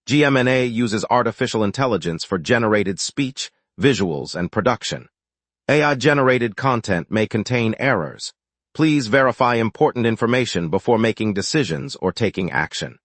GMNA uses artificial intelligence for generated speech, visuals, and production. AI-generated content may contain errors. Please verify important information before making decisions or taking action.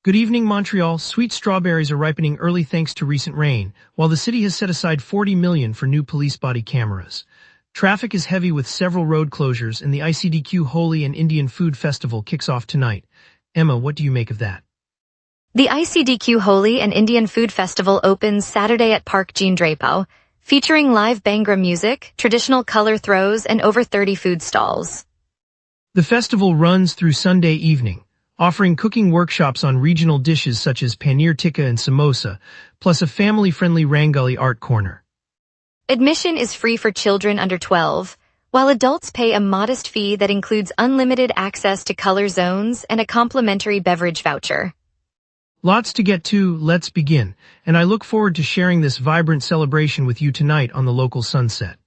Good evening, Montreal. Sweet strawberries are ripening early thanks to recent rain, while the city has set aside $40 million for new police body cameras. Traffic is heavy with several road closures, and the ICDQ Holi and Indian Food Festival kicks off tonight. Emma, what do you make of that? The ICDQ Holi and Indian Food Festival opens Saturday at Park Jean Drapeau, featuring live Bhangra music, traditional color throws, and over 30 food stalls. The festival runs through Sunday evening, offering cooking workshops on regional dishes such as paneer tikka and samosa, plus a family-friendly Rangoli art corner. Admission is free for children under 12, while adults pay a modest fee that includes unlimited access to color zones and a complimentary beverage voucher. Lots to get to, let's begin, and I look forward to sharing this vibrant celebration with you tonight on the local sunset.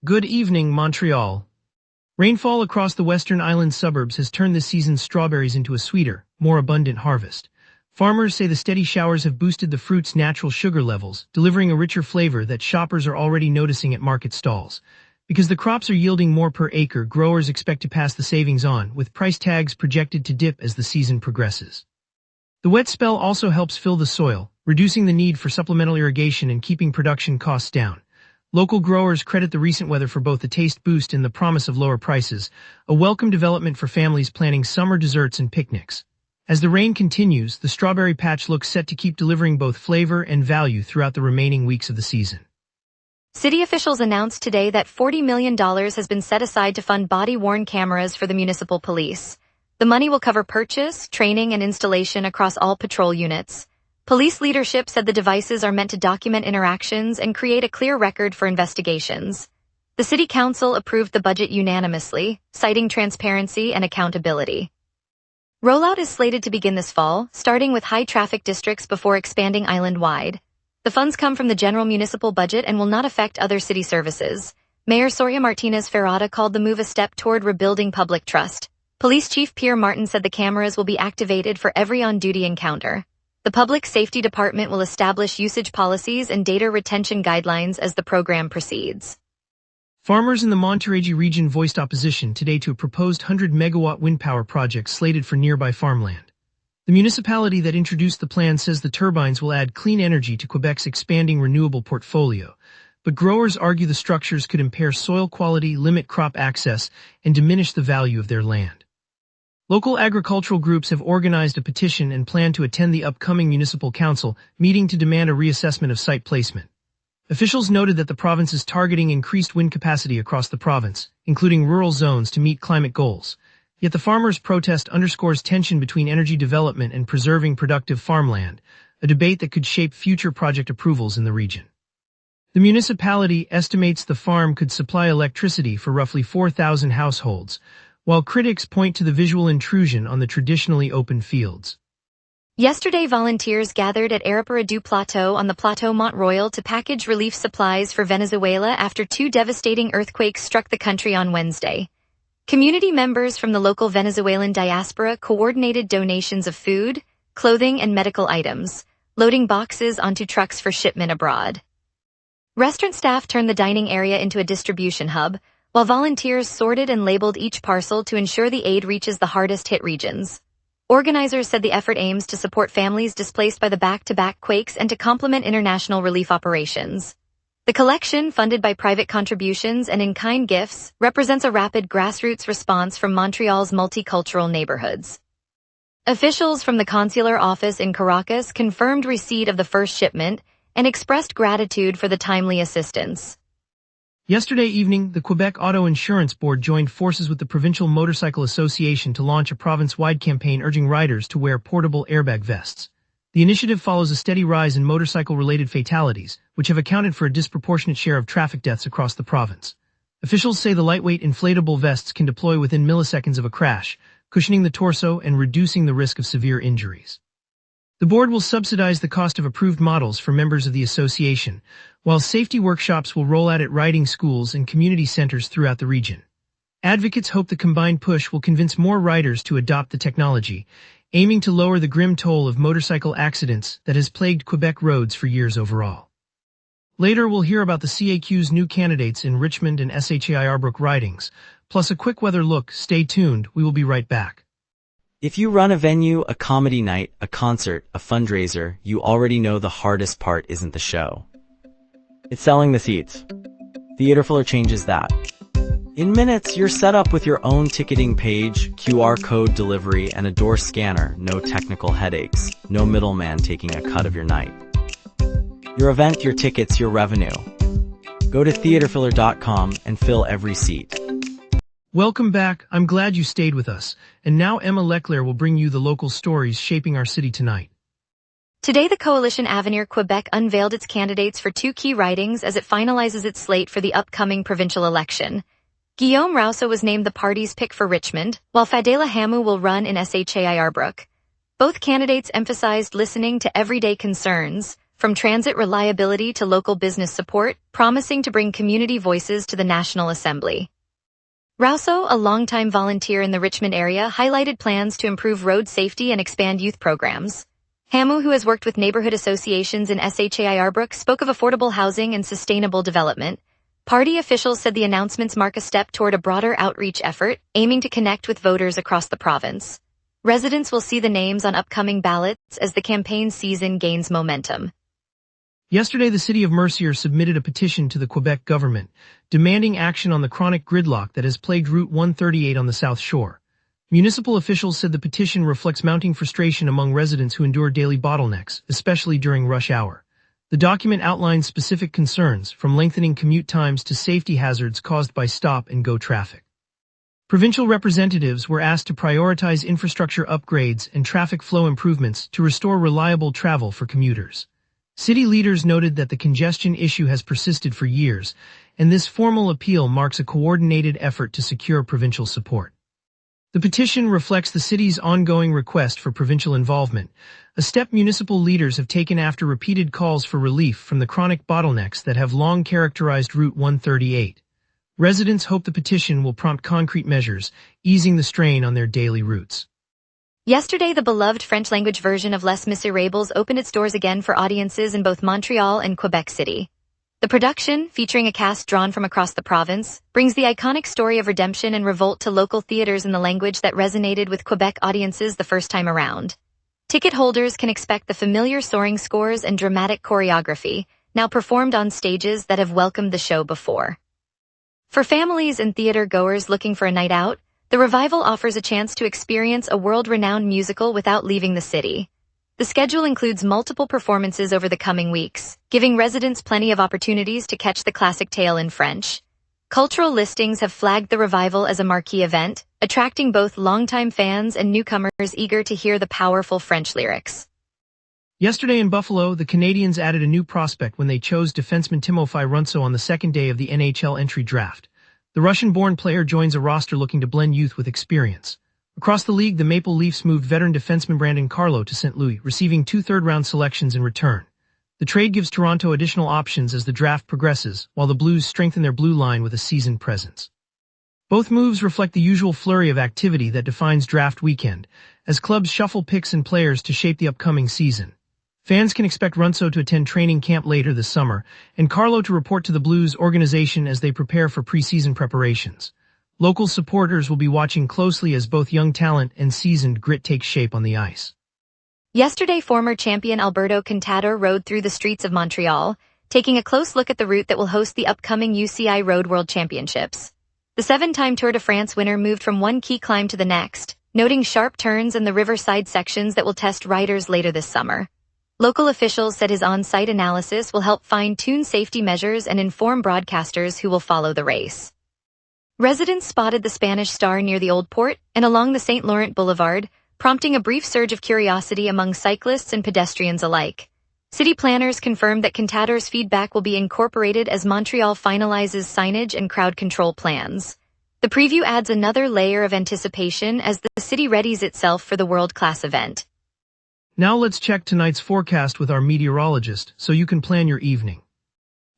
Good evening, Montreal. Rainfall across the western island suburbs has turned this season's strawberries into a sweeter, more abundant harvest. Farmers say the steady showers have boosted the fruit's natural sugar levels, delivering a richer flavor that shoppers are already noticing at market stalls. Because the crops are yielding more per acre, growers expect to pass the savings on, with price tags projected to dip as the season progresses. The wet spell also helps fill the soil, reducing the need for supplemental irrigation and keeping production costs down. Local growers credit the recent weather for both the taste boost and the promise of lower prices, a welcome development for families planning summer desserts and picnics. As the rain continues, the strawberry patch looks set to keep delivering both flavor and value throughout the remaining weeks of the season. City officials announced today that $40 million has been set aside to fund body-worn cameras for the municipal police. The money will cover purchase, training, and installation across all patrol units. Police leadership said the devices are meant to document interactions and create a clear record for investigations. The City Council approved the budget unanimously, citing transparency and accountability. Rollout is slated to begin this fall, starting with high-traffic districts before expanding island-wide. The funds come from the general municipal budget and will not affect other city services. Mayor Soria Martinez Ferrada called the move a step toward rebuilding public trust. Police Chief Pierre Martin said the cameras will be activated for every on-duty encounter. The Public Safety Department will establish usage policies and data retention guidelines as the program proceeds. Farmers in the Montérégie region voiced opposition today to a proposed 100-megawatt wind power project slated for nearby farmland. The municipality that introduced the plan says the turbines will add clean energy to Quebec's expanding renewable portfolio, but growers argue the structures could impair soil quality, limit crop access, and diminish the value of their land. Local agricultural groups have organized a petition and plan to attend the upcoming municipal council meeting to demand a reassessment of site placement. Officials noted that the province is targeting increased wind capacity across the province, including rural zones, to meet climate goals. Yet the farmers' protest underscores tension between energy development and preserving productive farmland, a debate that could shape future project approvals in the region. The municipality estimates the farm could supply electricity for roughly 4,000 households, while critics point to the visual intrusion on the traditionally open fields. Yesterday, volunteers gathered at Arapara du Plateau on the Plateau Mont-Royal to package relief supplies for Venezuela after two devastating earthquakes struck the country on Wednesday. Community members from the local Venezuelan diaspora coordinated donations of food, clothing, and medical items, loading boxes onto trucks for shipment abroad. Restaurant staff turned the dining area into a distribution hub, while volunteers sorted and labeled each parcel to ensure the aid reaches the hardest-hit regions. Organizers said the effort aims to support families displaced by the back-to-back quakes and to complement international relief operations. The collection, funded by private contributions and in-kind gifts, represents a rapid grassroots response from Montreal's multicultural neighborhoods. Officials from the consular office in Caracas confirmed receipt of the first shipment and expressed gratitude for the timely assistance. Yesterday evening, the Quebec Auto Insurance Board joined forces with the Provincial Motorcycle Association to launch a province-wide campaign urging riders to wear portable airbag vests. The initiative follows a steady rise in motorcycle-related fatalities, which have accounted for a disproportionate share of traffic deaths across the province. Officials say the lightweight inflatable vests can deploy within milliseconds of a crash, cushioning the torso and reducing the risk of severe injuries. The board will subsidize the cost of approved models for members of the association, while safety workshops will roll out at riding schools and community centers throughout the region. Advocates hope the combined push will convince more riders to adopt the technology, aiming to lower the grim toll of motorcycle accidents that has plagued Quebec roads for years overall. Later, we'll hear about the CAQ's new candidates in Richmond and SHAI Arbrook ridings, plus a quick weather look. Stay tuned, we will be right back. If you run a venue, a comedy night, a concert, a fundraiser, you already know the hardest part isn't the show. It's selling the seats. Theaterfiller changes that. In minutes, you're set up with your own ticketing page, QR code delivery, and a door scanner. No technical headaches, no middleman taking a cut of your night. Your event, your tickets, your revenue. Go to theaterfiller.com and fill every seat. Welcome back. I'm glad you stayed with us. And now Emma Leclerc will bring you the local stories shaping our city tonight. Today, the Coalition Avenir Quebec unveiled its candidates for 2 key ridings as it finalizes its slate for the upcoming provincial election. Guillaume Rousseau was named the party's pick for Richmond, while Fadela Hamu will run in SHAI Arbrook. Both candidates emphasized listening to everyday concerns, from transit reliability to local business support, promising to bring community voices to the National Assembly. Rousseau, a longtime volunteer in the Richmond area, highlighted plans to improve road safety and expand youth programs. Hamu, who has worked with neighborhood associations in SHAI Arbrook, spoke of affordable housing and sustainable development. Party officials said the announcements mark a step toward a broader outreach effort, aiming to connect with voters across the province. Residents will see the names on upcoming ballots as the campaign season gains momentum. Yesterday, the city of Mercier submitted a petition to the Quebec government, demanding action on the chronic gridlock that has plagued Route 138 on the South Shore. Municipal officials said the petition reflects mounting frustration among residents who endure daily bottlenecks, especially during rush hour. The document outlines specific concerns, from lengthening commute times to safety hazards caused by stop-and-go traffic. Provincial representatives were asked to prioritize infrastructure upgrades and traffic flow improvements to restore reliable travel for commuters. City leaders noted that the congestion issue has persisted for years, and this formal appeal marks a coordinated effort to secure provincial support. The petition reflects the city's ongoing request for provincial involvement, a step municipal leaders have taken after repeated calls for relief from the chronic bottlenecks that have long characterized Route 138. Residents hope the petition will prompt concrete measures, easing the strain on their daily routes. Yesterday, the beloved French-language version of Les Miserables opened its doors again for audiences in both Montreal and Quebec City. The production, featuring a cast drawn from across the province, brings the iconic story of redemption and revolt to local theaters in the language that resonated with Quebec audiences the first time around. Ticket holders can expect the familiar soaring scores and dramatic choreography, now performed on stages that have welcomed the show before. For families and theater goers looking for a night out, the revival offers a chance to experience a world-renowned musical without leaving the city. The schedule includes multiple performances over the coming weeks, giving residents plenty of opportunities to catch the classic tale in French. Cultural listings have flagged the revival as a marquee event, attracting both longtime fans and newcomers eager to hear the powerful French lyrics. Yesterday in Buffalo, the Canadiens added a new prospect when they chose defenseman Timofey Runso on the second day of the NHL entry draft. The Russian-born player joins a roster looking to blend youth with experience. Across the league, the Maple Leafs moved veteran defenseman Brandon Carlo to St. Louis, receiving 2 third-round selections in return. The trade gives Toronto additional options as the draft progresses, while the Blues strengthen their blue line with a seasoned presence. Both moves reflect the usual flurry of activity that defines draft weekend, as clubs shuffle picks and players to shape the upcoming season. Fans can expect Runso to attend training camp later this summer, and Carlo to report to the Blues organization as they prepare for preseason preparations. Local supporters will be watching closely as both young talent and seasoned grit take shape on the ice. Yesterday, former champion Alberto Contador rode through the streets of Montreal, taking a close look at the route that will host the upcoming UCI Road World Championships. The 7-time Tour de France winner moved from one key climb to the next, noting sharp turns and the riverside sections that will test riders later this summer. Local officials said his on-site analysis will help fine-tune safety measures and inform broadcasters who will follow the race. Residents spotted the Spanish Star near the Old Port and along the St. Laurent Boulevard, prompting a brief surge of curiosity among cyclists and pedestrians alike. City planners confirmed that Contador's feedback will be incorporated as Montreal finalizes signage and crowd control plans. The The preview adds another layer of anticipation as the city readies itself for the world-class event. Now let's check tonight's forecast with our meteorologist so you can plan your evening.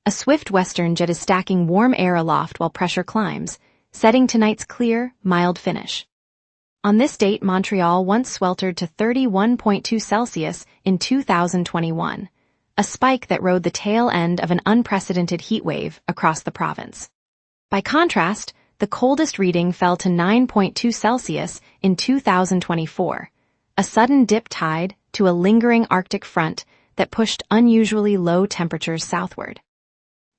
A swift western jet is stacking warm air aloft while pressure climbs, setting tonight's clear, mild finish. On this date, Montreal once sweltered to 31.2 Celsius in 2021, a spike that rode the tail end of an unprecedented heat wave across the province. By contrast, the coldest reading fell to 9.2 Celsius in 2024, a sudden dip tied to a lingering Arctic front that pushed unusually low temperatures southward.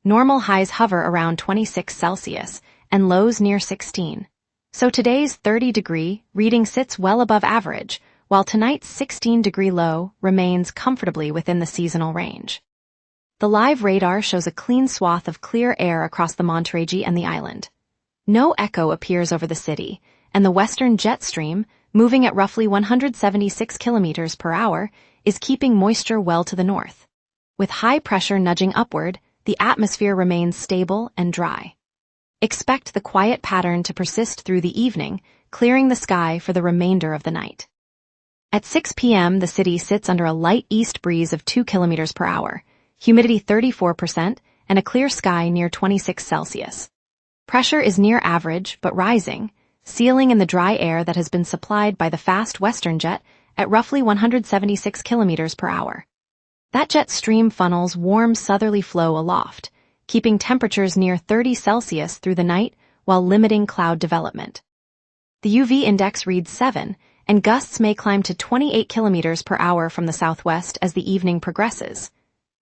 Normal highs hover around 26 Celsius and lows near 16. So today's 30-degree reading sits well above average, while tonight's 16-degree low remains comfortably within the seasonal range. The live radar shows a clean swath of clear air across the Montreal and the island. No echo appears over the city, and the western jet stream, moving at roughly 176 kilometers per hour, is keeping moisture well to the north. With high pressure nudging upward, the atmosphere remains stable and dry. Expect the quiet pattern to persist through the evening, clearing the sky for the remainder of the night. At 6 p.m., the city sits under a light east breeze of 2 kilometers per hour, humidity 34%, and a clear sky near 26 Celsius. Pressure is near average, but rising, sealing in the dry air that has been supplied by the fast western jet at roughly 176 kilometers per hour. That jet stream funnels warm southerly flow aloft, keeping temperatures near 30 Celsius through the night while limiting cloud development. The UV index reads 7, and gusts may climb to 28 kilometers per hour from the southwest as the evening progresses.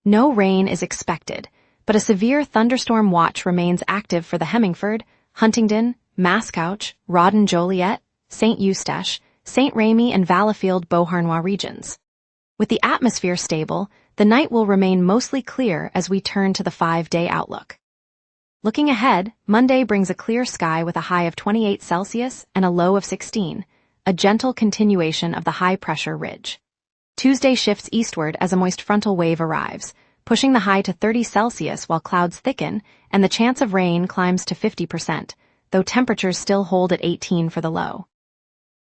No rain is expected, but a severe thunderstorm watch remains active for the Hemmingford, Huntingdon, Mascouche, Rawdon-Joliet, St. Eustache, St. Remy, and Valleyfield-Beauharnois regions. With the atmosphere stable, the night will remain mostly clear as we turn to the 5-day outlook. Looking ahead, Monday brings a clear sky with a high of 28 Celsius and a low of 16, a gentle continuation of the high-pressure ridge. Tuesday shifts eastward as a moist frontal wave arrives, pushing the high to 30 Celsius while clouds thicken and the chance of rain climbs to 50%, though temperatures still hold at 18 for the low.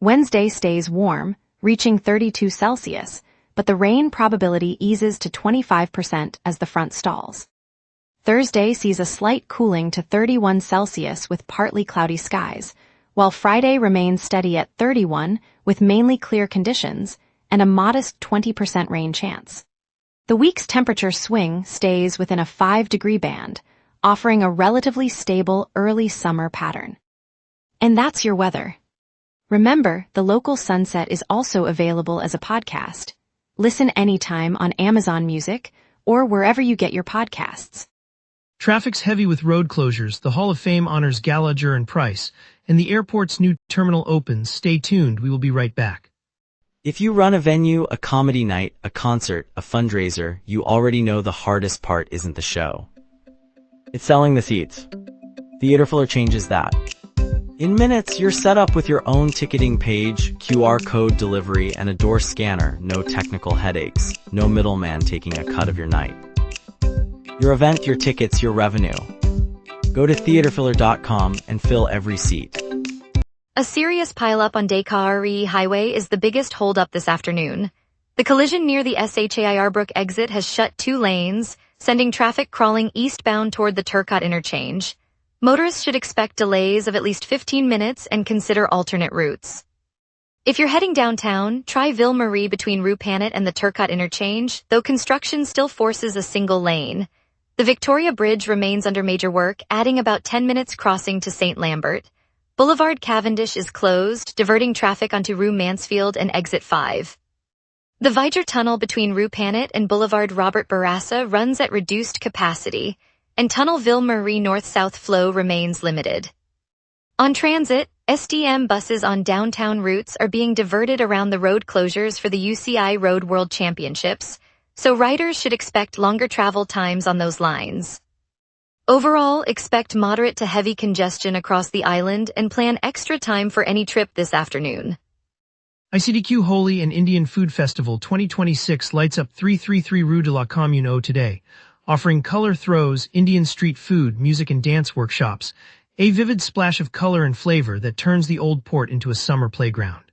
Wednesday stays warm, reaching 32 Celsius, but the rain probability eases to 25% as the front stalls. Thursday sees a slight cooling to 31 Celsius with partly cloudy skies, while Friday remains steady at 31 with mainly clear conditions and a modest 20% rain chance. The week's temperature swing stays within a 5-degree band, offering a relatively stable early summer pattern. And that's your weather. Remember, the local sunset is also available as a podcast. Listen anytime on Amazon Music or wherever you get your podcasts. Traffic's heavy with road closures, the Hall of Fame honors Gallagher and Price, and the airport's new terminal opens. Stay tuned, we will be right back. If you run a venue, a comedy night, a concert, a fundraiser, you already know the hardest part isn't the show. It's selling the seats. Theaterfiller changes that. In minutes, you're set up with your own ticketing page, QR code delivery, and a door scanner. No technical headaches, no middleman taking a cut of your night. Your event, your tickets, your revenue. Go to theaterfiller.com and fill every seat. A serious pileup on Descaries Highway is the biggest holdup this afternoon. The collision near the SHAIR Brook exit has shut 2 lanes, sending traffic crawling eastbound toward the Turcotte interchange. Motorists should expect delays of at least 15 minutes and consider alternate routes. If you're heading downtown, try Ville Marie between Rue Panet and the Turcotte interchange, though construction still forces a single lane. The Victoria Bridge remains under major work, adding about 10 minutes crossing to St. Lambert. Boulevard Cavendish is closed, diverting traffic onto Rue Mansfield and Exit 5. The Viger Tunnel between Rue Panet and Boulevard Robert Bourassa runs at reduced capacity, and Tunnel Ville Marie north-south flow remains limited. On transit, SDM buses on downtown routes are being diverted around the road closures for the UCI Road World Championships, so riders should expect longer travel times on those lines. Overall, expect moderate to heavy congestion across the island and plan extra time for any trip this afternoon. ICDQ Holy and Indian Food Festival 2026 lights up 333 Rue de la Commune today, offering color throws, Indian street food, music and dance workshops, A vivid splash of color and flavor that turns the old port into a summer playground.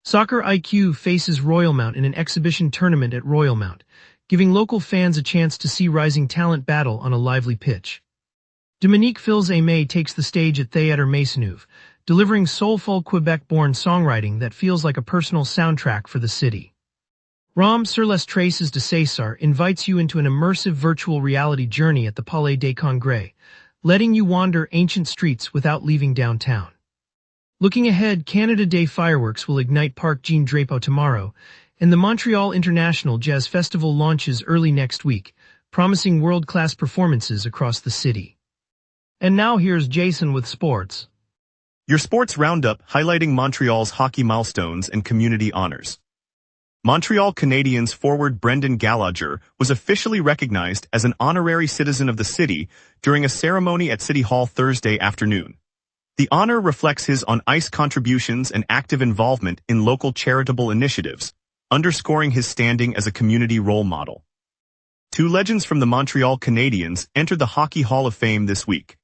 Soccer IQ faces Royalmount in an exhibition tournament at Royalmount, giving local fans a chance to see rising talent battle on a lively pitch. Dominique Fils-Aimé takes the stage at Théâtre Maisonneuve, delivering soulful Quebec-born songwriting that feels like a personal soundtrack for the city. Rome sur les Traces de César invites you into an immersive virtual reality journey at the Palais des Congrès, letting you wander ancient streets without leaving downtown. Looking ahead, Canada Day fireworks will ignite Parc Jean-Drapeau tomorrow, and the Montreal International Jazz Festival launches early next week, promising world-class performances across the city. And now here's Jason with sports. Your sports roundup highlighting Montreal's hockey milestones and community honors. Montreal Canadiens forward Brendan Gallagher was officially recognized as an honorary citizen of the city during a ceremony at City Hall Thursday afternoon. The honor reflects his on-ice contributions and active involvement in local charitable initiatives, underscoring his standing as a community role model. Two legends from the Montreal Canadiens entered the Hockey Hall of Fame this week.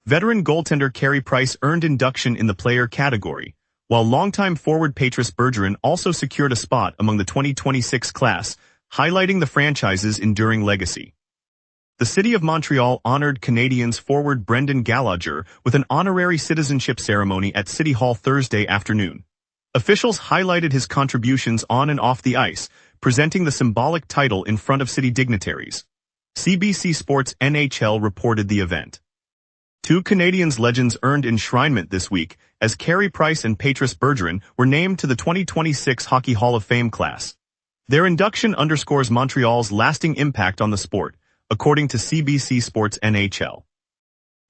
Veteran goaltender Carey Price earned induction in the player category, while longtime forward Patrice Bergeron also secured a spot among the 2026 class, highlighting the franchise's enduring legacy. The City of Montreal honored Canadiens forward Brendan Gallagher with an honorary citizenship ceremony at City Hall Thursday afternoon. Officials highlighted his contributions on and off the ice, presenting the symbolic title in front of city dignitaries. CBC Sports NHL reported the event. Two Canadiens legends earned enshrinement this week, as Carey Price and Patrice Bergeron were named to the 2026 Hockey Hall of Fame class. Their induction underscores Montreal's lasting impact on the sport, according to CBC Sports NHL.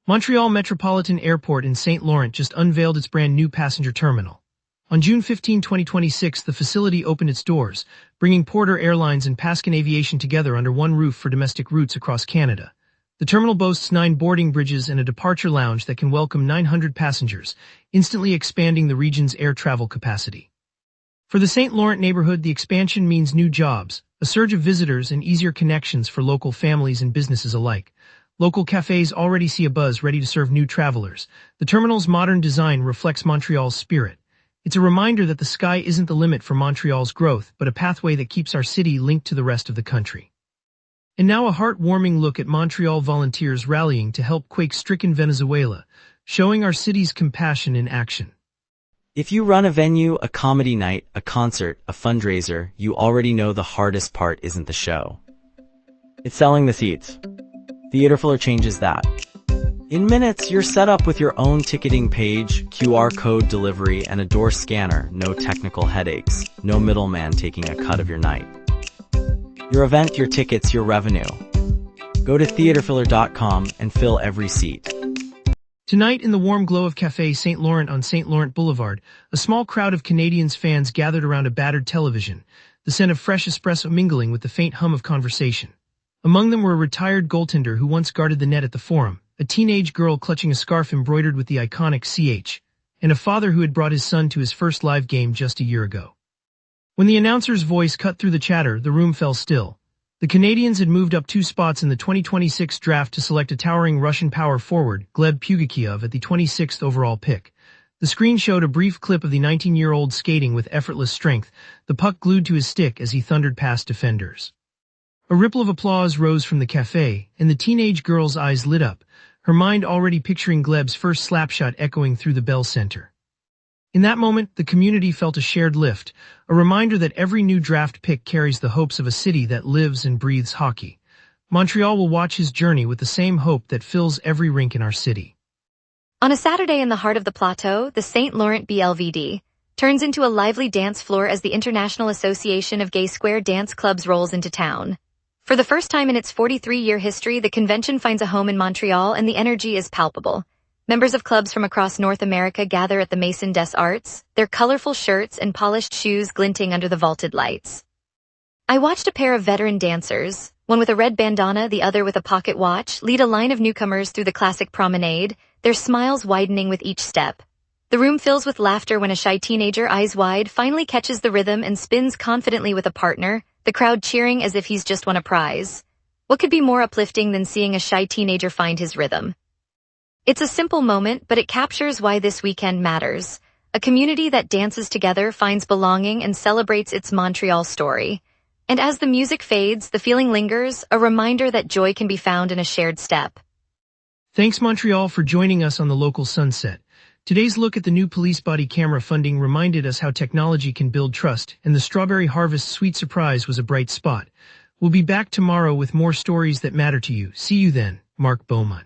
Montreal Metropolitan Airport in St. Laurent just unveiled its brand new passenger terminal. On June 15, 2026, the facility opened its doors, bringing Porter Airlines and Pascan Aviation together under one roof for domestic routes across Canada. The terminal boasts 9 boarding bridges and a departure lounge that can welcome 900 passengers, instantly expanding the region's air travel capacity. For the St. Laurent neighborhood, the expansion means new jobs, a surge of visitors, and easier connections for local families and businesses alike. Local cafes already see a buzz ready to serve new travelers. The terminal's modern design reflects Montreal's spirit. It's a reminder that the sky isn't the limit for Montreal's growth, but a pathway that keeps our city linked to the rest of the country. And now a heartwarming look at Montreal volunteers rallying to help quake-stricken Venezuela, showing our city's compassion in action. If you run a venue, a comedy night, a concert, a fundraiser, you already know the hardest part isn't the show. It's selling the seats. Theaterfiller changes that. In minutes, you're set up with your own ticketing page, QR code delivery, and a door scanner. No technical headaches, no middleman taking a cut of your night. Your event, your tickets, your revenue. Go to theaterfiller.com and fill every seat. Tonight, in the warm glow of Café St. Laurent on St. Laurent Boulevard, a small crowd of Canadiens fans gathered around a battered television, the scent of fresh espresso mingling with the faint hum of conversation. Among them were a retired goaltender who once guarded the net at the Forum, a teenage girl clutching a scarf embroidered with the iconic CH, and a father who had brought his son to his first live game just a year ago. When the announcer's voice cut through the chatter, the room fell still. The Canadiens had moved up 2 spots in the 2026 draft to select a towering Russian power forward, Gleb Pugachiev, at the 26th overall pick. The screen showed a brief clip of the 19-year-old skating with effortless strength, the puck glued to his stick as he thundered past defenders. A ripple of applause rose from the café, and the teenage girl's eyes lit up, her mind already picturing Gleb's first slapshot echoing through the Bell Center. In that moment, the community felt a shared lift, a reminder that every new draft pick carries the hopes of a city that lives and breathes hockey. Montreal will watch his journey with the same hope that fills every rink in our city. On a Saturday in the heart of the Plateau, the St. Laurent BLVD turns into a lively dance floor as the International Association of Gay Square Dance Clubs rolls into town. For the first time in its 43-year history, the convention finds a home in Montreal, and the energy is palpable. Members of clubs from across North America gather at the Maison des Arts, their colorful shirts and polished shoes glinting under the vaulted lights. I watched a pair of veteran dancers, one with a red bandana, the other with a pocket watch, lead a line of newcomers through the classic promenade, their smiles widening with each step. The room fills with laughter when a shy teenager, eyes wide, finally catches the rhythm and spins confidently with a partner, the crowd cheering as if he's just won a prize. What could be more uplifting than seeing a shy teenager find his rhythm? It's a simple moment, but it captures why this weekend matters. A community that dances together finds belonging and celebrates its Montreal story. And as the music fades, the feeling lingers, a reminder that joy can be found in a shared step. Thanks, Montreal, for joining us on the local sunset. Today's look at the new police body camera funding reminded us how technology can build trust, and the Strawberry Harvest sweet surprise was a bright spot. We'll be back tomorrow with more stories that matter to you. See you then, Mark Beaumont.